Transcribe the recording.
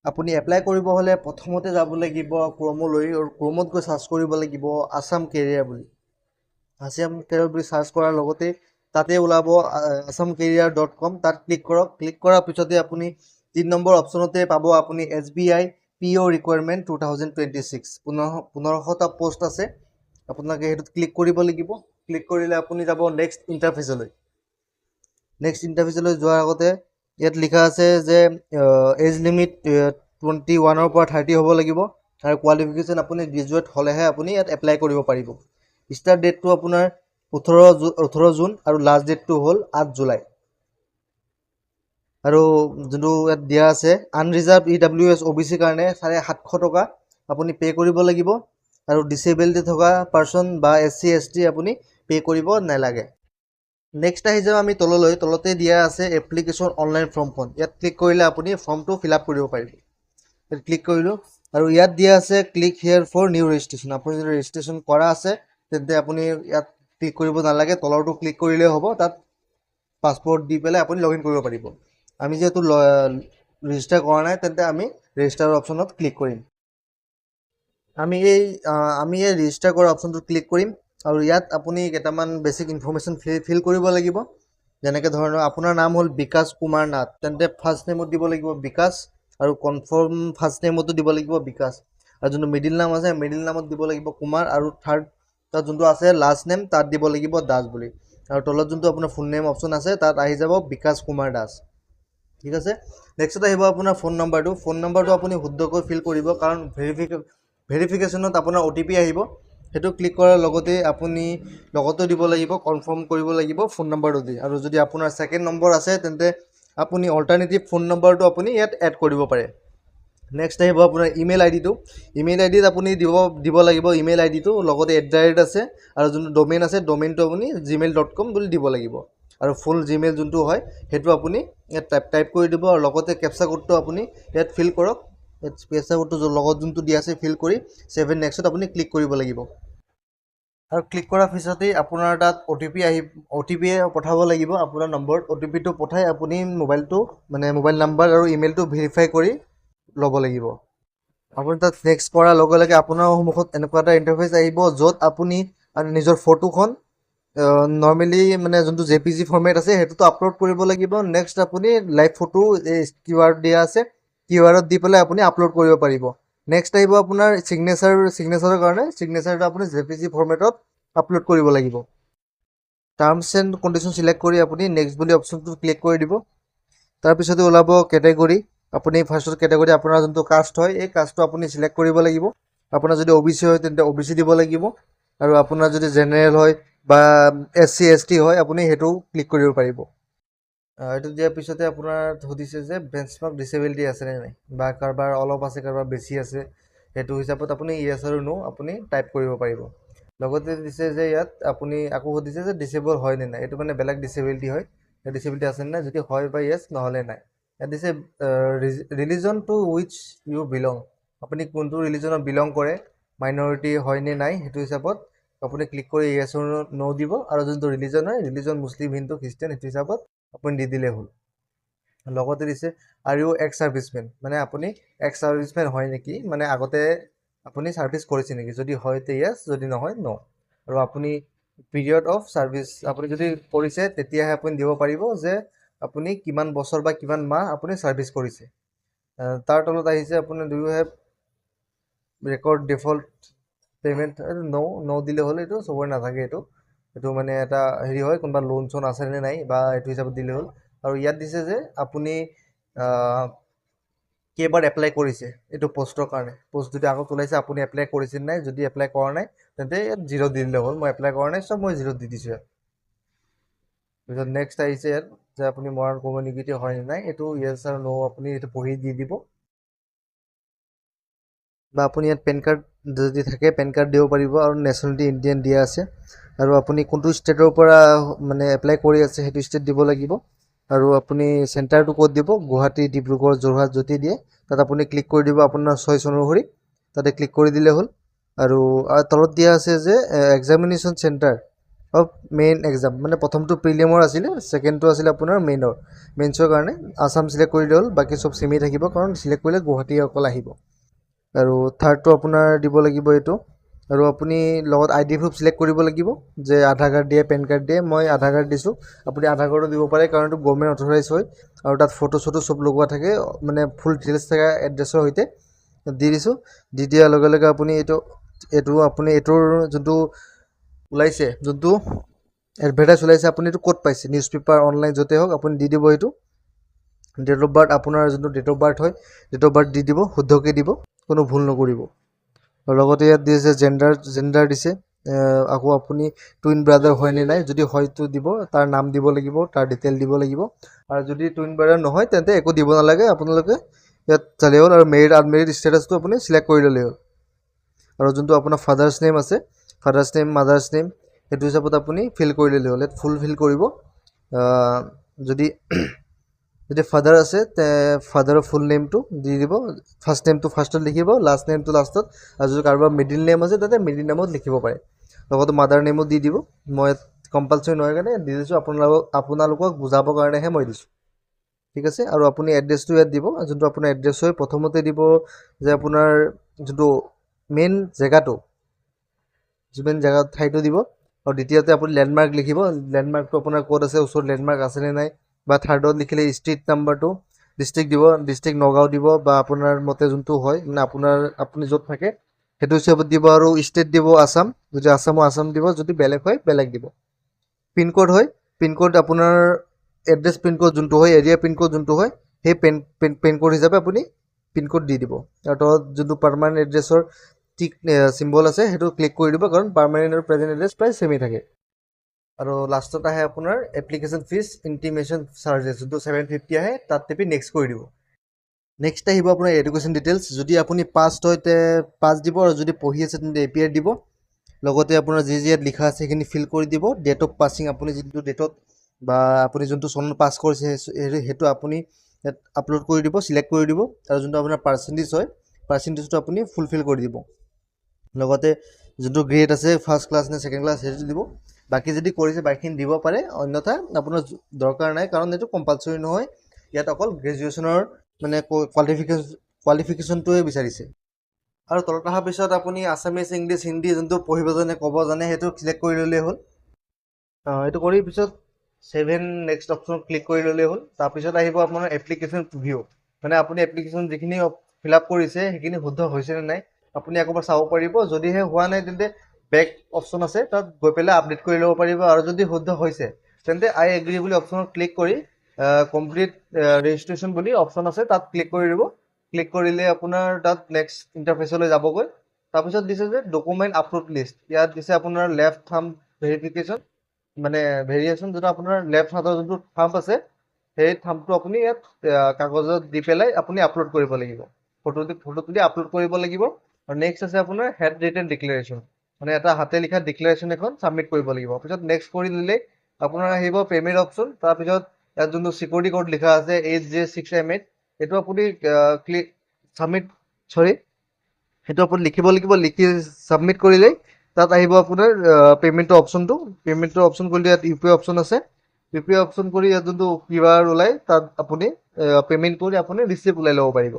আপুনি এপ্লাই কৰিব হ'লে প্ৰথমতে যাব লাগিব ক্ৰমলৈ আৰু ক্ৰমত গৈ চাৰ্চ কৰিব লাগিব আছাম কেৰিয়াৰ বুলি। আছাম কেৰিয়াৰ বুলি চাৰ্চ কৰাৰ লগতে তাতে ওলাব assamcareer.com, তাত ক্লিক কৰক। ক্লিক কৰাৰ পিছতে আপুনি 3 নম্বৰ অপশ্যনতে পাব আপুনি SBI PO ৰিকুৱাৰমেণ্ট 2026 1500টা পোষ্ট আছে। আপোনালোকে সেইটোত ক্লিক কৰিব লাগিব। ক্লিক কৰিলে আপুনি যাব নেক্সট ইণ্টাৰফেচলৈ। নেক্সট ইণ্টাৰফেচলৈ যোৱাৰ আগতে ইয়াত লিখা আছে যে এজ লিমিট 21ৰ পৰা 30 হ'ব লাগিব আৰু কোৱালিফিকেশ্যন আপুনি গ্ৰেজুৱেট হ'লেহে আপুনি ইয়াত এপ্লাই কৰিব পাৰিব। ষ্টাৰ্ট ডেটটো আপোনাৰ 18 জুন আৰু লাষ্ট ডেটটো হ'ল 8 জুলাই। আৰু যোনটো ইয়াত দিয়া আছে আনৰিজাৰ্ভ EWS OBC কাৰণে 750 টকা আপুনি পে' কৰিব লাগিব আৰু ডিচেবিলিটি থকা পাৰ্চন বা SC ST আপুনি পে' কৰিব নালাগে। নেক্সট আহি যাওঁ আমি তললৈ। তলতে দিয়া আছে এপ্লিকেশ্যন অনলাইন ফৰ্মখন। ইয়াত ক্লিক কৰিলে আপুনি ফৰ্মটো ফিল আপ কৰিব পাৰিব। ইয়াত ক্লিক কৰিলোঁ আৰু ইয়াত দিয়া আছে click here for new registration. আপুনি যদি ৰেজিষ্ট্ৰেশ্যন কৰা আছে তেন্তে আপুনি ইয়াত ক্লিক কৰিব নালাগে, তলৰটো ক্লিক কৰিলেই হ'ব। তাত পাছপৰ্ট দি পেলাই আপুনি লগ ইন কৰিব পাৰিব। আমি যিহেতু ৰেজিষ্টাৰ কৰা নাই তেন্তে আমি ৰেজিষ্টাৰৰ অপশ্যনত ক্লিক কৰিম। আমি এই ৰেজিষ্টাৰ কৰা অপশ্যনটোত ক্লিক কৰিম আৰু ইয়াত আপুনি কেইটামান বেছিক ইনফৰ্মেশ্যন ফিল কৰিব লাগিব। যেনেকৈ ধৰণৰ আপোনাৰ নাম হ'ল বিকাশ কুমাৰ নাথ, তেন্তে ফাৰ্ষ্ট নেমত দিব লাগিব বিকাশ আৰু কনফাৰ্ম ফাৰ্ষ্ট নেমতো দিব লাগিব বিকাশ। আৰু যোনটো মিডিল নাম আছে মিডিল নামত দিব লাগিব কুমাৰ আৰু থাৰ্ড তাত যোনটো আছে লাষ্ট নেম তাত দিব লাগিব দাস বুলি। আৰু তলত যোনটো আপোনাৰ ফুল নেম অপশ্যন আছে তাত আহি যাব বিকাশ কুমাৰ দাস। ঠিক আছে। নেক্সট আহিব আপোনাৰ ফোন নম্বৰটো। ফোন নম্বৰটো আপুনি শুদ্ধকৈ ফিল কৰিব, কাৰণ ভেৰিফিকেশ্যনত আপোনাৰ OTP আহিব। সেইটো ক্লিক কৰাৰ লগতে আপুনি লগতো দিব লাগিব, কনফাৰ্ম কৰিব লাগিব ফোন নম্বৰটো দি। আৰু যদি আপোনাৰ ছেকেণ্ড নম্বৰ আছে তেন্তে আপুনি অল্টাৰনেটিভ ফোন নম্বৰটো আপুনি ইয়াত এড কৰিব পাৰে। নেক্সট আহিব আপোনাৰ ইমেইল আইডিটো। ইমেইল আইডিত আপুনি দিব লাগিব ইমেইল আইডিটো, লগতে @ আছে আৰু যোনটো ডমেইন আছে ডমেইনটো আপুনি gmail.com বুলি দিব লাগিব। আৰু ফুল জিমেইল যোনটো হয় সেইটো আপুনি ইয়াত টাইপ কৰি দিব আৰু লগতে কেপচা কোডটো আপুনি ইয়াত ফিল কৰক। কেপচা কোডটো লগত যোনটো দিয়া আছে ফিল কৰি 7 নেক্সট আপুনি ক্লিক কৰিব লাগিব। আৰু ক্লিক কৰাৰ পিছতেই আপোনাৰ তাত OTP পঠাব লাগিব আপোনাৰ নম্বৰত। OTPটো পঠাই আপুনি মোবাইল নাম্বাৰ আৰু ইমেইলটো ভেৰিফাই কৰি ল'ব লাগিব। আপুনি তাত নেক্সট কৰাৰ লগে লগে আপোনাৰ সন্মুখত এনেকুৱা এটা ইণ্টাৰফেচ আহিব, য'ত আপুনি নিজৰ ফটোখন নৰ্মেলি যোনটো JPG ফৰ্মেট আছে সেইটোতো আপলোড কৰিব লাগিব। নেক্সট আপুনি লাইভ ফটো এই QR দিয়া আছে, QRত দি পেলাই আপুনি আপলোড কৰিব পাৰিব। নেক্সট আহিব আপোনাৰ চিগনেচাৰৰ কাৰণে। চিগনেচাৰটো আপুনি JPG ফৰ্মেটত আপলোড কৰিব লাগিব। টাৰ্মছ এণ্ড কণ্ডিশ্যন চিলেক্ট কৰি আপুনি নেক্সট বুলি অপশ্যনটো ক্লিক কৰি দিব। তাৰপিছতে ওলাব কেটেগৰী। আপুনি ফাৰ্ষ্টত কেটেগৰী আপোনাৰ যোনটো কাষ্ট হয় এই কাষ্টটো আপুনি চিলেক্ট কৰিব লাগিব। আপোনাৰ যদি OBC হয় তেন্তে OBC দিব লাগিব, আৰু আপোনাৰ যদি জেনেৰেল হয় বা SC ST হয় আপুনি সেইটো ক্লিক কৰিব পাৰিব। এইটো দিয়াৰ পিছতে আপোনাৰ সুধিছে যে বেঞ্চমাৰ্ক ডিচেবিলিটি আছে নে নাই, বা কাৰোবাৰ অলপ আছে কাৰোবাৰ বেছি আছে। সেইটো হিচাপত আপুনি ইয়েছ আৰু নো আপুনি টাইপ কৰিব পাৰিব। লগতে দিছে যে ইয়াত আপুনি আকৌ সুধিছে যে ডিচেবল হয় নে নাই, এইটো বেলেগ ডিচেবিলিটি হয়, ডিচেবিলিটি আছে নে নাই, যদি হয় বা ইয়েছ নহ'লে নাই। ইয়াত দিছে religion to which you belong, আপুনি কোনটো ৰিলিজনত বিলং কৰে, মাইনৰিটি হয় নে নাই, সেইটো হিচাপত আপুনি ক্লিক কৰি ইয়েছ আৰু নো দিব। আৰু যোনটো ৰিলিজন হয় ৰিলিজন মুছলিম হিন্দু খ্ৰীষ্টিয়ান সেইটো হিচাপত আপুনি দি দিলে হ'ল। লগতে দিছে আৰ ইউ এক্স ছাৰ্ভিচমেন, আপুনি এক্স ছাৰ্ভিচমেন হয় নেকি, আগতে আপুনি ছাৰ্ভিচ কৰিছে নেকি, যদি হয় তে ইয়েছ, যদি নহয় ন'। আৰু আপুনি পিৰিয়ড অফ ছাৰ্ভিচ আপুনি যদি কৰিছে তেতিয়াহে আপুনি দিব পাৰিব যে আপুনি কিমান বছৰ বা কিমান মাহ আপুনি ছাৰ্ভিচ কৰিছে। তাৰ তলত আহিছে আপুনি do you have record default payment, no' দিলে হ'ল। এইটো চবৰে নাথাকে, এইটো এটা হেৰি হয়, কোনোবা লোন চোন আছে নে নাই বা এইটো হিচাপত দিলে হ'ল। আৰু ইয়াত দিছে যে আপুনি কেইবাৰ এপ্লাই কৰিছে এইটো পষ্টৰ কাৰণে। পষ্ট যদি আগত ওলাইছে আপুনি এপ্লাই কৰিছে নাই, যদি এপ্লাই কৰা নাই তেন্তে ইয়াত 0 দি দিলে হ'ল। মই এপ্লাই কৰা নাই চব মই 0 দি দিছোঁ ইয়াত। তাৰপিছত নেক্সট আহিছে ইয়াত যে আপুনি মৰাণ কমিউনিটি হয় নে নাই, এইটো ইয়েছ আৰু ন' আপুনি এইটো পঢ়ি দি দিব। বা আপুনি ইয়াত পেন কাৰ্ড যদি থাকে পেন কাৰ্ড দিব পাৰিব, আৰু নেশ্যনেলিটি ইণ্ডিয়ান দিয়া আছে। আৰু আপুনি কোনটো ষ্টেটৰ পৰা এপ্লাই কৰি আছে সেইটো ষ্টেট দিব লাগিব। আৰু আপুনি চেণ্টাৰটো ক'ত দিব, গুৱাহাটী, ডিব্ৰুগড়, যোৰহাট যদি দিয়ে তাত আপুনি ক্লিক কৰি দিব আপোনাৰ চইচ অনুসৰি, তাতে ক্লিক কৰি দিলে হ'ল। আৰু তলত দিয়া আছে যে examination centre of main exam মানে প্ৰথমটো প্ৰিলিমৰ আছিলে, ছেকেণ্ডটো আছিলে আপোনাৰ মেইনছৰ কাৰণে আছাম চিলেক্ট কৰিলে হ'ল, বাকী চব চেমি থাকিব কাৰণ চিলেক্ট কৰিলে গুৱাহাটী অকল আহিব। আৰু থাৰ্ডটো আপোনাৰ দিব লাগিব এইটো, আৰু আপুনি লগত ID প্ৰুফ চিলেক্ট কৰিব লাগিব, যে আধাৰ কাৰ্ড দিয়ে, পেন কাৰ্ড দিয়ে। মই আধাৰ কাৰ্ড দিছোঁ, আপুনি আধাৰ কাৰ্ডো দিব পাৰে কাৰণ এইটো গভৰ্ণমেণ্ট অথৰাইজ হয়, আৰু তাত ফটো চটো চব লগোৱা থাকে, মানে ফুল ডিটেইলছ থকা এড্ৰেছৰ সৈতে দি দিছোঁ। দি দিয়াৰ লগে লগে আপুনি এইটোৰ যোনটো ওলাইছে, যোনটো এডভাৰটাইজ ওলাইছে, আপুনি এইটো ক'ত পাইছে, নিউজ পেপাৰ, অনলাইন, য'তে হওক আপুনি দি দিব। এইটো ডেট অফ বাৰ্থ, আপোনাৰ যোনটো ডেট অফ বাৰ্থ হয়, ডেট অফ বাৰ্থ দি দিব, শুদ্ধকৈ দিব, কোনো ভুল নকৰিব। আৰু লগতে ইয়াত দিছে জেণ্ডাৰ দিছে। আকৌ আপুনি টুইন ব্ৰাদাৰ হয় নে নাই, যদি হয়তো দিব, তাৰ নাম দিব লাগিব, তাৰ ডিটেইল দিব লাগিব। আৰু যদি টুইন ব্ৰাদাৰ নহয় তেন্তে একো দিব নালাগে, আপোনালোকে ইয়াত চালেই হ'ল। আৰু মেৰিড আনমেৰিড ষ্টেটাছটো আপুনি চিলেক্ট কৰি ল'লেই হ'ল। আৰু যোনটো আপোনাৰ ফাদাৰ্ছ নেম আছে, ফাদাৰ্ছ নেম, মাদাৰ্ছ নেম, সেইটো হিচাপত আপুনি ফিল কৰি ল'লেই হ'ল। ইয়াত ফুল ফিল কৰিব। যদি ফাদাৰ আছে তে ফাদাৰৰ ফুল নেমটো দি দিব, ফাৰ্ষ্ট নেমটো ফাৰ্ষ্টত লিখিব, লাষ্ট নেমটো লাষ্টত, আৰু যদি কাৰোবাৰ মিডিল নেম আছে তাতে মিডিল নেমত লিখিব পাৰে। লগতে মাদাৰ নেমো দি দিব। মই কম্পালচৰি নহয় কাৰণে দি দিছোঁ, আপোনালোকক বুজাবৰ কাৰণেহে মই দিছোঁ, ঠিক আছে। আৰু আপুনি এড্ৰেছটো ইয়াত দিব, যোনটো আপোনাৰ এড্ৰেছ হয়। প্ৰথমতে দিব যে আপোনাৰ যোনটো মেইন জেগাটো, ঠাইটো দিব। আৰু দ্বিতীয়তে আপুনি লেণ্ডমাৰ্ক লিখিব, লেণ্ডমাৰ্কটো আপোনাৰ ক'ত আছে, ওচৰত লেণ্ডমাৰ্ক আছেনে নাই। বা থাৰ্ডত লিখিলে ষ্ট্ৰীট নাম্বাৰটো, ডিষ্ট্ৰিক্ট দিব, ডিষ্ট্ৰিক্ট নগাঁও দিব, বা আপোনাৰ মতে যোনটো হয়, মানে আপুনি য'ত থাকে সেইটো হিচাপত দিব। আৰু ষ্টেট দিব আছাম, যদি আছাম দিব, যদি বেলেগ হয় বেলেগ দিব। পিনক'ড হয়, পিনক'ড আপোনাৰ এড্ৰেছ পিনক'ড যোনটো হয়, এৰিয়া পিনক'ড যোনটো হয়, সেই পিনক'ড হিচাপে আপুনি পিনক'ড দি দিব। আৰু তলত যোনটো পাৰ্মানেণ্ট এড্ৰেছৰ টিক চিম্বল আছে, সেইটো ক্লিক কৰি দিব, কাৰণ পাৰ্মানেণ্ট আৰু প্ৰেজেণ্ট এড্ৰেছ প্ৰায় চেমেই থাকে। আৰু লাষ্টত আহে আপোনাৰ এপ্লিকেশ্যন ফিজ, ইণ্টিমেশ্যন চাৰ্জেছ, যোনটো 750 আহে, তাত টিপি নেক্সট কৰি দিব। নেক্সট আহিব আপোনাৰ এডুকেশ্যন ডিটেইলছ। যদি আপুনি পাছ হয় তে পাছ দিব, আৰু যদি পঢ়ি আছে তেন্তে APR দিব। লগতে আপোনাৰ যি ইয়াত লিখা আছে সেইখিনি ফিল কৰি দিব। ডেট অফ পাছিং, আপুনি যোনটো ডেটত বা আপুনি যোনটো চনত পাছ কৰিছে সেইটো আপুনি ইয়াত আপলোড কৰি দিব, চিলেক্ট কৰি দিব। আৰু যোনটো আপোনাৰ পাৰ্চেণ্টেজ হয়, পাৰ্চেণ্টেজটো আপুনি ফুলফিল কৰি দিব। লগতে যোনটো গ্ৰেড আছে, ফাৰ্ষ্ট ক্লাছ নে ছেকেণ্ড ক্লাছ, সেইটো দিব। বাকী যদি কৰিছে বাকীখিনি দিব পাৰে, অন্যথা আপোনাৰ দৰকাৰ নাই, কাৰণ এইটো কম্পালচৰি নহয়। ইয়াত অকল গ্ৰেজুৱেশ্যনৰ মানে কোৱালিফিকেশ্যনটোৱে বিচাৰিছে। আৰু তলত অহাৰ পিছত আপুনি আছামিজ, ইংলিছ, হিন্দী যোনটো পঢ়িব জানে, ক'ব জানে, সেইটো চিলেক্ট কৰি ল'লেই হ'ল। এইটো কৰি পিছত নেক্সট অপশ্যন ক্লিক কৰি ল'লেই হ'ল। তাৰপিছত আহিব আপোনাৰ এপ্লিকেশ্যন প্ৰিভিউ, মানে আপুনি এপ্লিকেশ্যন যিখিনি ফিল আপ কৰিছে সেইখিনি শুদ্ধ হৈছে নে নাই আপুনি একবাৰ চাব পাৰিব। যদিহে হোৱা নাই তেন্তে বেক অপশ্যন আছে, তাত গৈ পেলাই আপডেট কৰি ল'ব পাৰিব। আৰু যদি শুদ্ধ হৈছে তেন্তে আই এগ্ৰি বুলি অপশ্যনত ক্লিক কৰি কমপ্লিট ৰেজিষ্ট্ৰেশ্যন বুলি অপশ্যন আছে, তাত ক্লিক কৰি দিব। ক্লিক কৰিলে আপোনাৰ তাত নেক্সট ইণ্টাৰফেচলৈ যাবগৈ। তাৰপিছত দিছে যে ডকুমেণ্ট আপলোড লিষ্ট, ইয়াত দিছে আপোনাৰ লেফ্ট থাম্ব ভেৰিফিকেশ্যন, মানে ভেৰিয়েশ্যন, যোনটো আপোনাৰ লেফ্ট হাতৰ যোনটো থাম্ব আছে, সেই থাম্বটো আপুনি ইয়াত কাগজত দি পেলাই আপুনি আপলোড কৰিব লাগিব। ফটো তুলি আপলোড কৰিব লাগিব। আৰু নেক্সট আছে আপোনাৰ হেড ৰিটেন ডিক্লেৰেশ্যন, মানে এটা হাতে লিখা ডিক্লেৰেশ্যন এখন ছাবমিট কৰিব লাগিব। পিছত নেক্সট কৰি দিলে আপোনাৰ আহিব পে'মেণ্ট অপশ্যন। তাৰপিছত ইয়াত যোনটো চিকিউৰিটি কোড লিখা আছে HJ6M8, সেইটো আপুনি সেইটো আপুনি লিখিব লাগিব। লিখি ছাবমিট কৰিলেই তাত আহিব আপোনাৰ পে'মেণ্টৰ অপশ্যনটো। পে'মেণ্টৰ অপশ্যন কৰিলে ইয়াত UPI অপশ্যন আছে। UPI অপশ্যন কৰি ইয়াত যোনটো QR ওলাই, তাত আপুনি পে'মেণ্ট কৰি আপুনি ৰিচিপ্ট ওলাই ল'ব পাৰিব।